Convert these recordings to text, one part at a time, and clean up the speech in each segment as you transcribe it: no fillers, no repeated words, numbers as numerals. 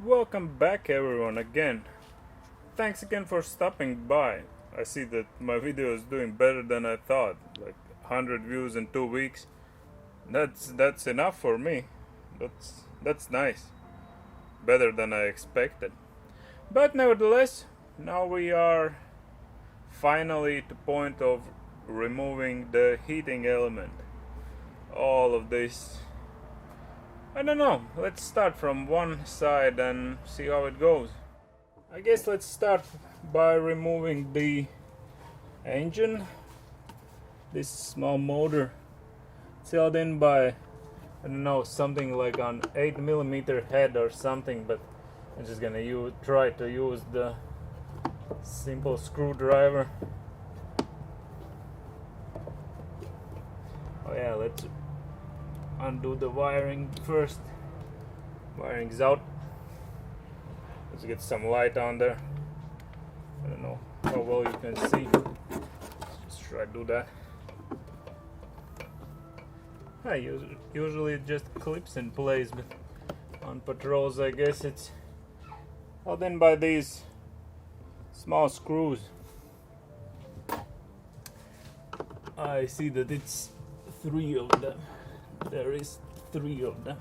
Welcome back everyone again. Thanks again for stopping by. I see that my video is doing better than I thought, like 100 views in 2 weeks. That's enough for me. That's nice. Better than I expected. But nevertheless, now we are finally at the point of removing the heating element. All of this, I don't know, let's start from one side and see how it goes. I guess let's start by removing the engine. This small motor, it's held in by, I don't know, something like an 8mm head or something, but I'm just gonna try to use the simple screwdriver. Oh yeah, let's undo the wiring first. Wiring's out. Let's get some light on there. I don't know how well you can see. Let's just try to do that. Usually it just clips in place, but on patrols I guess it's held in by these small screws. I see that it's 3 of them. There is 3 of them.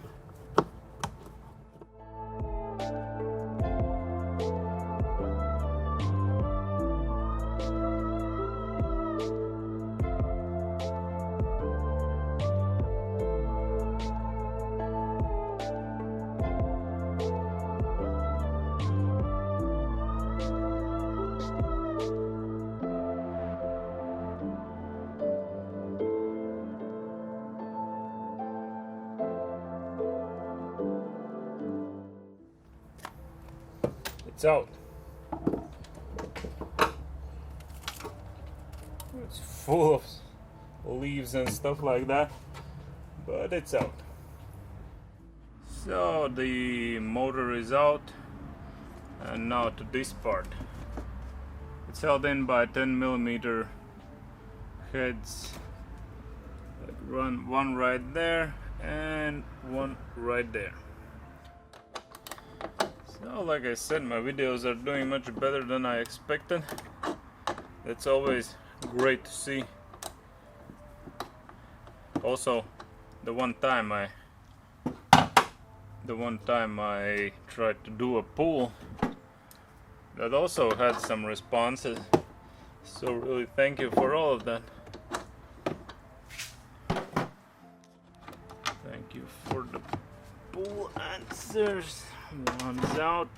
It's out. It's full of leaves and stuff like that, but it's out. So the motor is out, and now to this part. It's held in by 10mm heads. Run one right there and one right there. So, like I said, my videos are doing much better than I expected. That's always great to see. Also, the one time I tried to do a pull, that also had some responses. So really thank you for all of that. Thank you for the pull answers. One's out.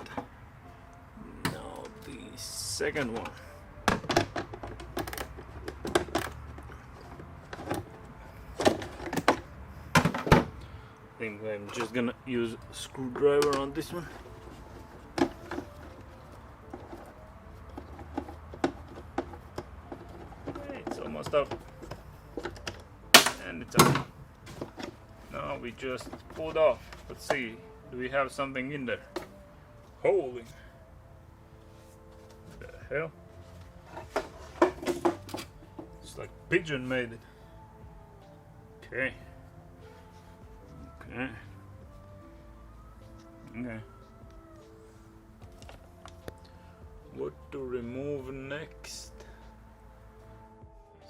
Now the second one. I think I'm just gonna use a screwdriver on this one. It's almost up. And it's up. Now we just pulled off. Let's see. Do we have something in there? Holy! What the hell? It's like pigeon made it. Okay. What to remove next?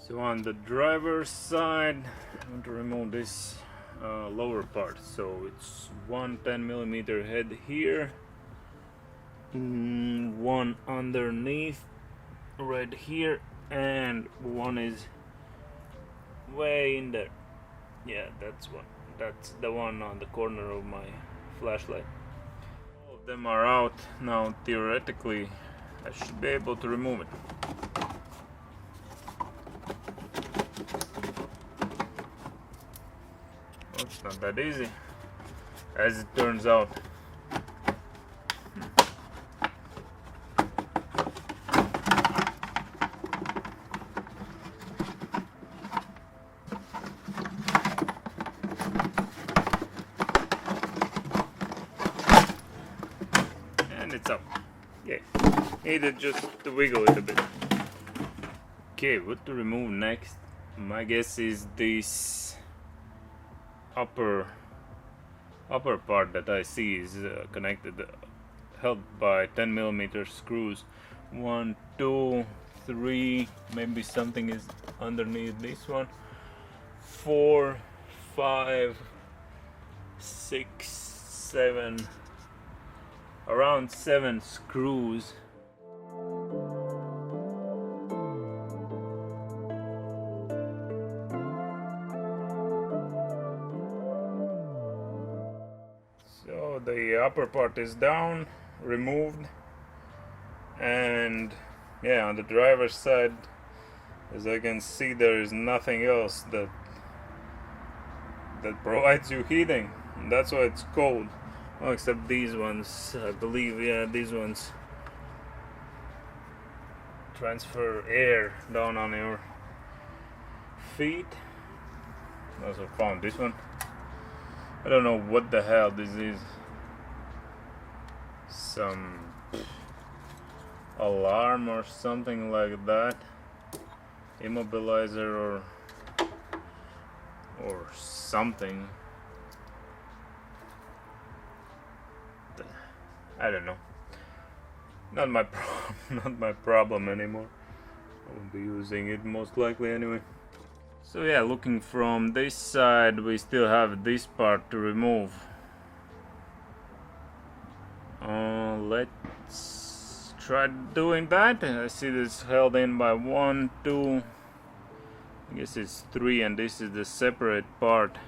So on the driver's side, I want to remove this lower part. So it's one 10mm head here, one underneath right here, and one is way in there. Yeah, that's the one on the corner of my flashlight. All of them are out now. Theoretically I should be able to remove it. It's not that easy, as it turns out. And it's up. Yeah, needed just to wiggle it a bit. Okay, what to remove next? My guess is this upper part that I see is connected held by 10mm screws. 1, 2, 3, maybe something is underneath this one. 4, 5, 6, 7, around 7 screws. So the upper part is down, removed, and yeah, on the driver's side, as I can see, there is nothing else that provides you heating, and that's why it's cold. Oh, except these ones, I believe, yeah, these ones transfer air down on your feet. Also found this one. I don't know what the hell this is. Some alarm or something like that. Immobilizer or something. I don't know. Not my not my problem anymore. I won't be using it most likely anyway. So yeah, looking from this side, we still have this part to remove. Let's try doing that. I see this held in by 1, 2, I guess it's 3, and this is the separate part.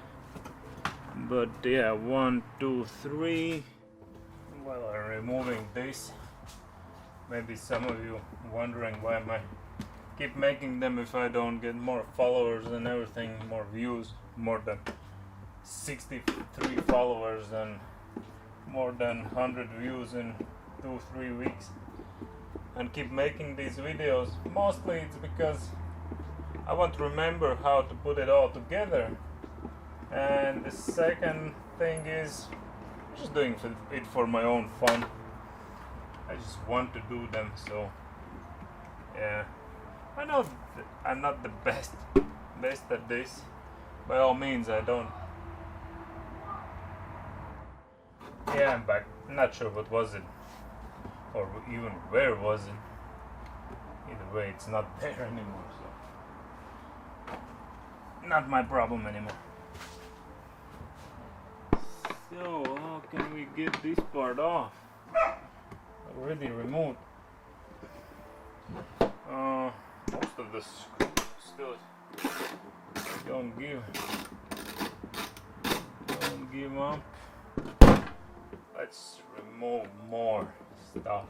But yeah, 1, 2, 3. While I'm removing this, maybe some of you wondering why am I keep making them if I don't get more followers and everything, more views, more than 63 followers and more than 100 views in 2-3 weeks, and keep making these videos. Mostly it's because I want to remember how to put it all together, and the second thing is just doing it for my own fun. I just want to do them, so yeah. I know I'm not the best at this. By all means, I don't. Yeah, I'm back. Not sure what was it, or even where was it. Either way, it's not there anymore, so not my problem anymore. So how can we get this part off? Already removed. Most of the screws still don't give up. Let's remove more stuff.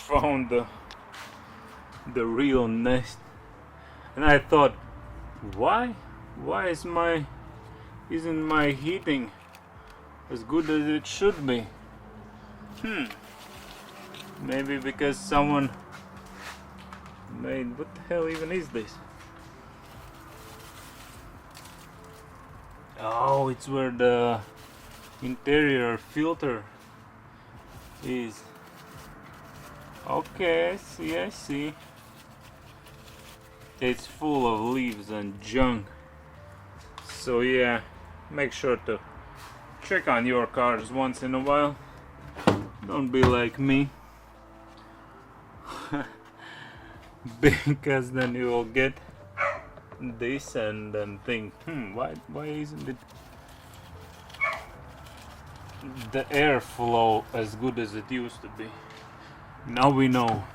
Found the real nest, and I thought, why isn't my heating as good as it should be? Maybe because someone made, what the hell even is this? Oh, it's where the interior filter is. Okay, I see. It's full of leaves and junk. So yeah, make sure to check on your cars once in a while. Don't be like me. Because then you will get this and then think, why isn't it the airflow as good as it used to be? Now we know.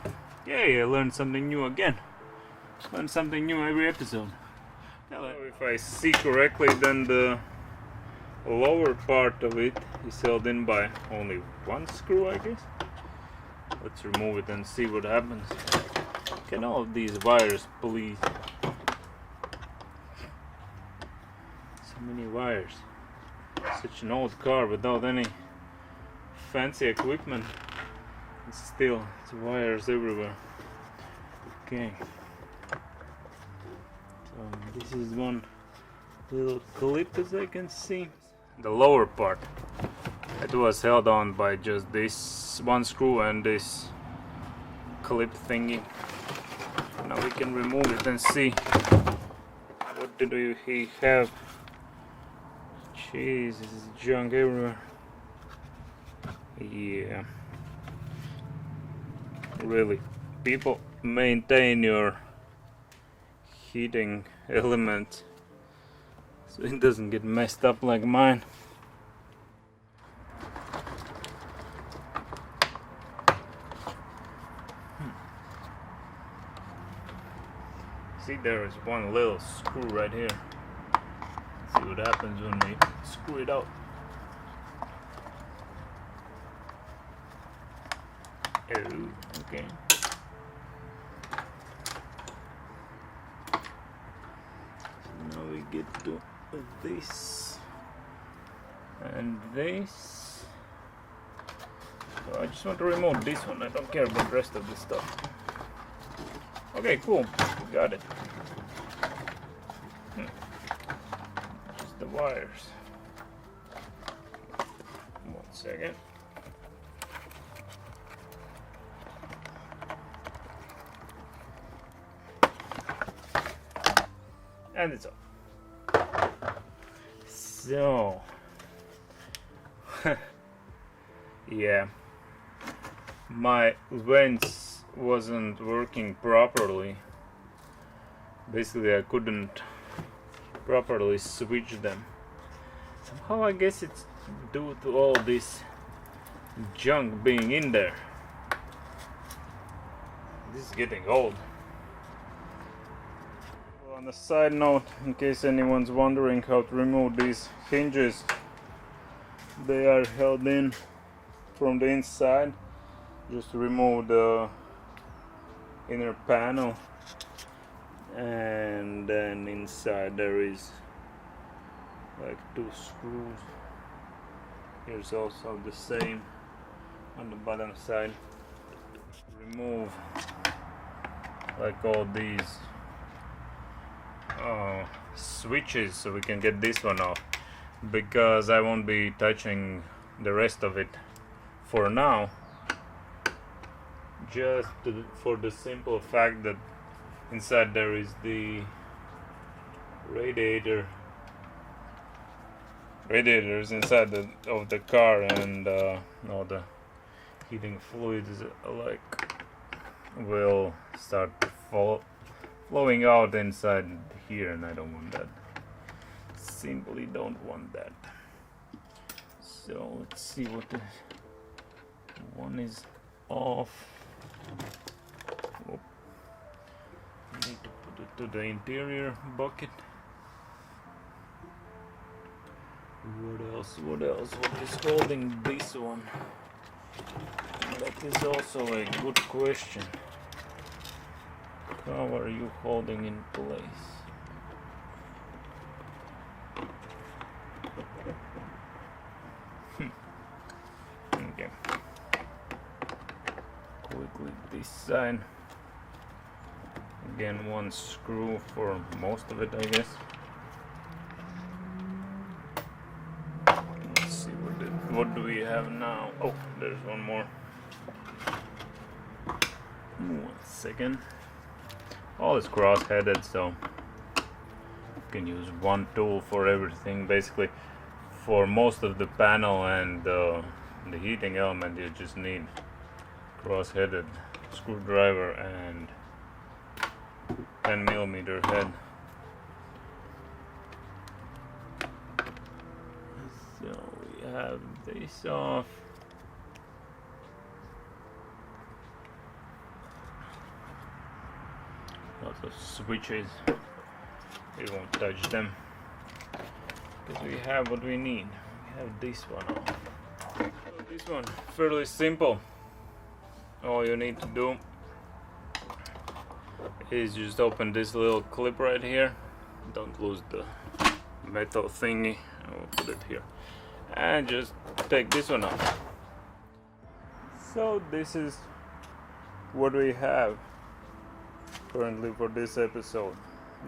Yay, I learned something new again. Learn something new every episode. If I see correctly, then the lower part of it is held in by only 1 screw, I guess. Let's remove it and see what happens. Can all of these wires please? So many wires. Such an old car without any fancy equipment. Still, it's wires everywhere. Okay. So this is one little clip, as I can see. the lower part. It was held on by just this one screw and this clip thingy. Now we can remove it and see what did he have. Jeez, this is junk everywhere. Yeah, really, people maintain your heating element so it doesn't get messed up like mine. See, there is one little screw right here. Let's see what happens when we screw it out. Oh, okay. So now we get to this and this. So I just want to remove this one. I don't care about the rest of this stuff. Okay, cool. Got it. Just the wires. 1 second. And it's off. So, yeah, my vents wasn't working properly. Basically, I couldn't properly switch them. Somehow, I guess it's due to all this junk being in there. This is getting old. On a side note, in case anyone's wondering how to remove these hinges, they are held in from the inside. Just remove the inner panel, and then inside there is like 2 screws. Here's also the same on the bottom side. Remove like all these switches so we can get this one off, because I won't be touching the rest of it for now, just for the simple fact that inside there is the radiators inside of the car, and all the heating fluids will start flowing out inside here, and I don't want that. Simply don't want that. So let's see what the one is off. Whoop. Need to put it to the interior bucket. What else? What is holding this one? That is also a good question. How are you holding in place? Okay. Quickly this side. Again, 1 screw for most of it, I guess. Let's see what do we have now? Oh, there's one more. 1 second. All is cross-headed, so you can use one tool for everything. Basically, for most of the panel and the heating element, you just need cross-headed screwdriver and 10mm head. So we have this off. Lots of switches. We won't touch them because we have what we need. We have this one on. So this one, fairly simple. All you need to do is just open this little clip right here. Don't lose the metal thingy. I will put it here. And just take this one off. So this is what we have currently for this episode.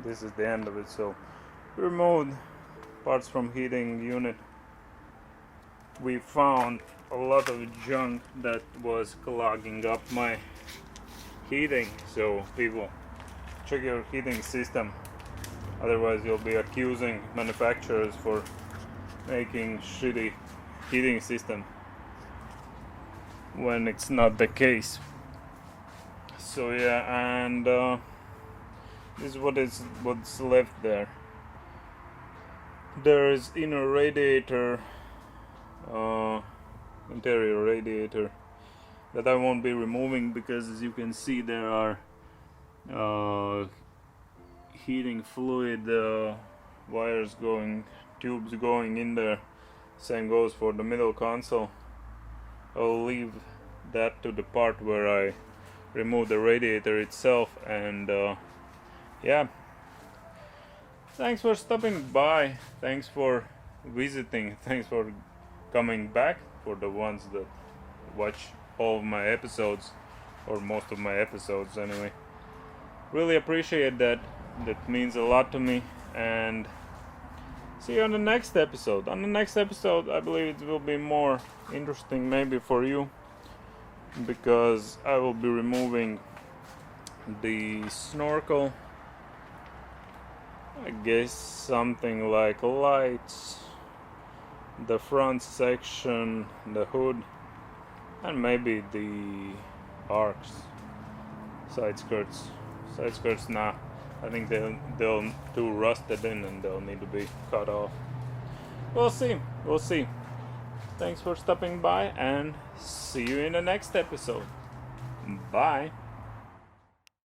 This is the end of it. So we removed parts from heating unit, we found a lot of junk that was clogging up my heating. So people, check your heating system, otherwise you'll be accusing manufacturers for making shitty heating system when it's not the case. So yeah, and this is what's left there. There is inner radiator, interior radiator, that I won't be removing because, as you can see, there are heating fluid wires tubes going in there. Same goes for the middle console. I'll leave that to the part where I remove the radiator itself. And yeah, thanks for stopping by, thanks for visiting, thanks for coming back, for the ones that watch all of my episodes, or most of my episodes anyway. Really appreciate that. That means a lot to me. And see you on the next episode. On the next episode, I believe it will be more interesting maybe for you, because I will be removing the snorkel, I guess something like lights, the front section, the hood, and maybe the arcs, side skirts. Nah, I think they'll too rusted in and they'll need to be cut off. We'll see. Thanks for stopping by, and see you in the next episode. Bye.